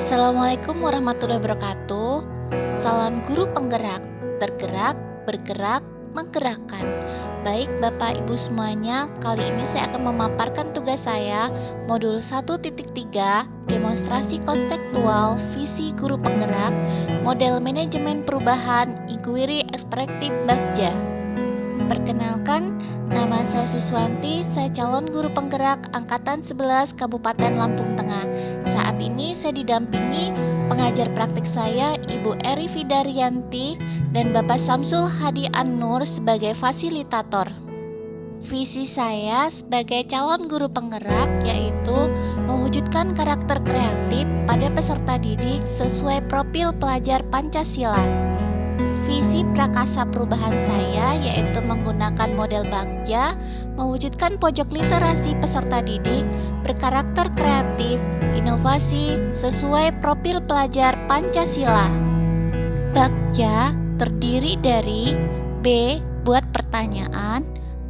Assalamualaikum warahmatullahi wabarakatuh. Salam guru penggerak, tergerak, bergerak, menggerakkan. Baik Bapak Ibu semuanya, kali ini saya akan memaparkan tugas saya modul 1.3 demonstrasi konseptual visi guru penggerak, model manajemen perubahan, inquiry ekspektif Bagja. Perkenalkan, nama saya Siswanti, saya calon guru penggerak Angkatan 11 Kabupaten Lampung Tengah. Saat ini saya didampingi pengajar praktik saya Ibu Eri Fidarianti dan Bapak Samsul Hadi An-Nur sebagai fasilitator. Visi saya sebagai calon guru penggerak yaitu mewujudkan karakter kreatif pada peserta didik sesuai profil pelajar Pancasila. Visi prakasa perubahan saya yaitu menggunakan model Bagja, mewujudkan pojok literasi peserta didik berkarakter kreatif, inovasi sesuai profil pelajar Pancasila. Bagja terdiri dari B. Buat pertanyaan,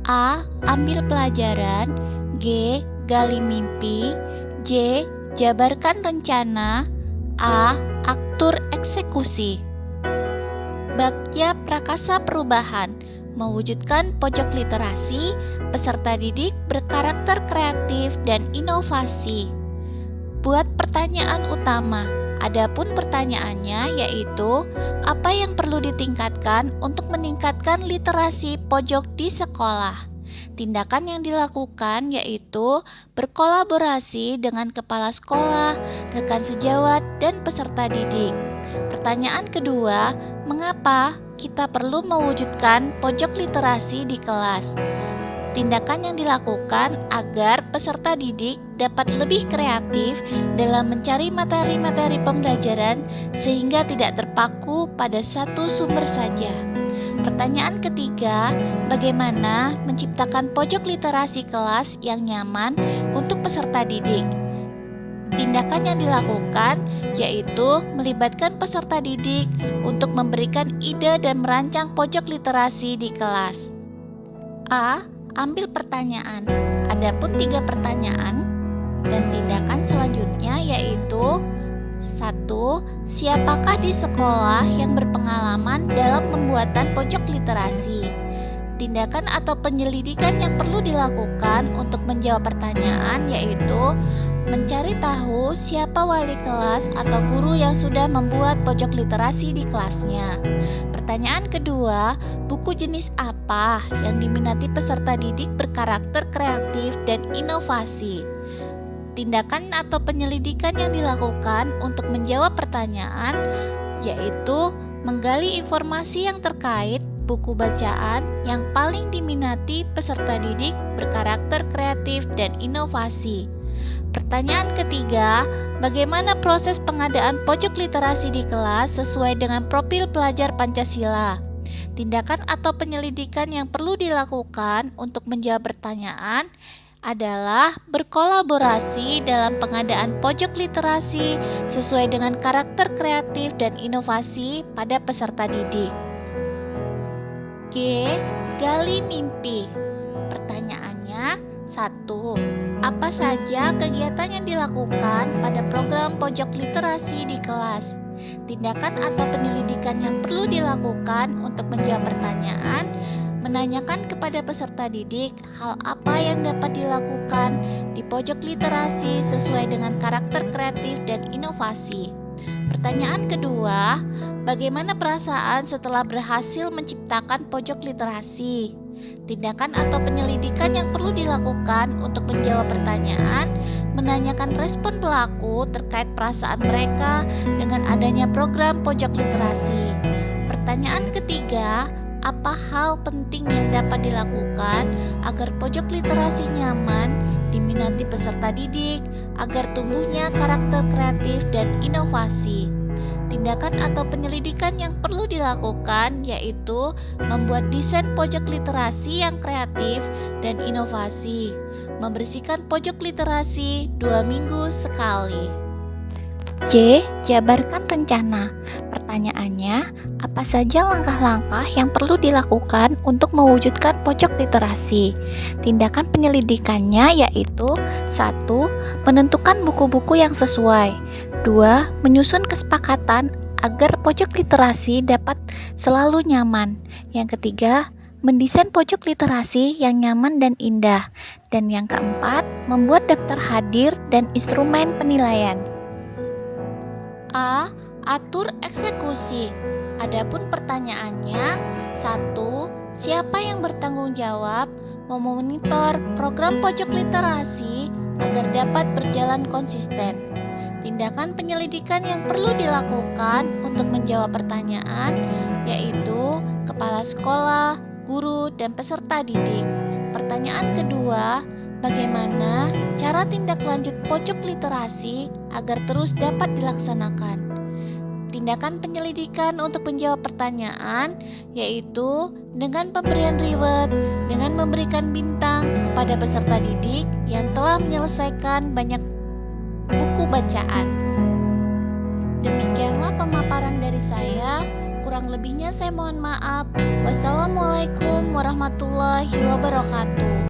A. Ambil pelajaran, G. Gali mimpi, J. Jabarkan rencana, A. Atur eksekusi. Bagja prakasa perubahan mewujudkan pojok literasi peserta didik berkarakter kreatif dan inovasi. Buat pertanyaan utama, adapun pertanyaannya yaitu apa yang perlu ditingkatkan untuk meningkatkan literasi pojok di sekolah. Tindakan yang dilakukan yaitu berkolaborasi dengan kepala sekolah, rekan sejawat, dan peserta didik. Pertanyaan kedua, mengapa kita perlu mewujudkan pojok literasi di kelas? Tindakan yang dilakukan agar peserta didik dapat lebih kreatif dalam mencari materi-materi pembelajaran sehingga tidak terpaku pada satu sumber saja. Pertanyaan ketiga, bagaimana menciptakan pojok literasi kelas yang nyaman untuk peserta didik? Tindakan yang dilakukan yaitu melibatkan peserta didik untuk memberikan ide dan merancang pojok literasi di kelas. A. Ambil pertanyaan. Adapun 3 pertanyaan dan tindakan selanjutnya yaitu 1. Siapakah di sekolah yang berpengalaman dalam pembuatan pojok literasi? Tindakan atau penyelidikan yang perlu dilakukan untuk menjawab pertanyaan yaitu mencari tahu siapa wali kelas atau guru yang sudah membuat pojok literasi di kelasnya. Pertanyaan kedua, buku jenis apa yang diminati peserta didik berkarakter kreatif dan inovasi? Tindakan atau penyelidikan yang dilakukan untuk menjawab pertanyaan yaitu menggali informasi yang terkait buku bacaan yang paling diminati peserta didik berkarakter kreatif dan inovasi. Pertanyaan ketiga, bagaimana proses pengadaan pojok literasi di kelas sesuai dengan profil pelajar Pancasila? Tindakan atau penyelidikan yang perlu dilakukan untuk menjawab pertanyaan adalah berkolaborasi dalam pengadaan pojok literasi sesuai dengan karakter kreatif dan inovasi pada peserta didik. G. Gali mimpi. Pertanyaannya, 1. Apa saja kegiatan yang dilakukan pada program pojok literasi di kelas? Tindakan atau penyelidikan yang perlu dilakukan untuk menjawab pertanyaan, menanyakan kepada peserta didik hal apa yang dapat dilakukan di pojok literasi sesuai dengan karakter kreatif dan inovasi. Pertanyaan kedua, bagaimana perasaan setelah berhasil menciptakan pojok literasi? Tindakan atau penyelidikan yang perlu dilakukan untuk menjawab pertanyaan, menanyakan respon pelaku terkait perasaan mereka dengan adanya program pojok literasi. Pertanyaan ketiga, apa hal penting yang dapat dilakukan agar pojok literasi nyaman diminati peserta didik agar tumbuhnya karakter kreatif dan inovasi? Tindakan atau penyelidikan yang perlu dilakukan yaitu membuat desain pojok literasi yang kreatif dan inovasi, membersihkan pojok literasi 2 minggu sekali. J. Jabarkan rencana. Pertanyaannya, apa saja langkah-langkah yang perlu dilakukan untuk mewujudkan pojok literasi? Tindakan penyelidikannya yaitu 1. Menentukan buku-buku yang sesuai. kedua, menyusun kesepakatan agar pojok literasi dapat selalu nyaman. Yang ketiga, mendesain pojok literasi yang nyaman dan indah. Dan yang keempat, membuat daftar hadir dan instrumen penilaian. A. Atur eksekusi. Adapun pertanyaannya, 1. Siapa yang bertanggung jawab memonitor program pojok literasi agar dapat berjalan konsisten? Tindakan penyelidikan yang perlu dilakukan untuk menjawab pertanyaan yaitu kepala sekolah, guru, dan peserta didik. Pertanyaan kedua, bagaimana cara tindak lanjut pojok literasi agar terus dapat dilaksanakan? Tindakan penyelidikan untuk menjawab pertanyaan yaitu dengan pemberian reward, dengan memberikan bintang kepada peserta didik yang telah menyelesaikan banyak buku bacaan. Demikianlah pemaparan dari saya. Kurang lebihnya saya mohon maaf. Wassalamualaikum warahmatullahi wabarakatuh.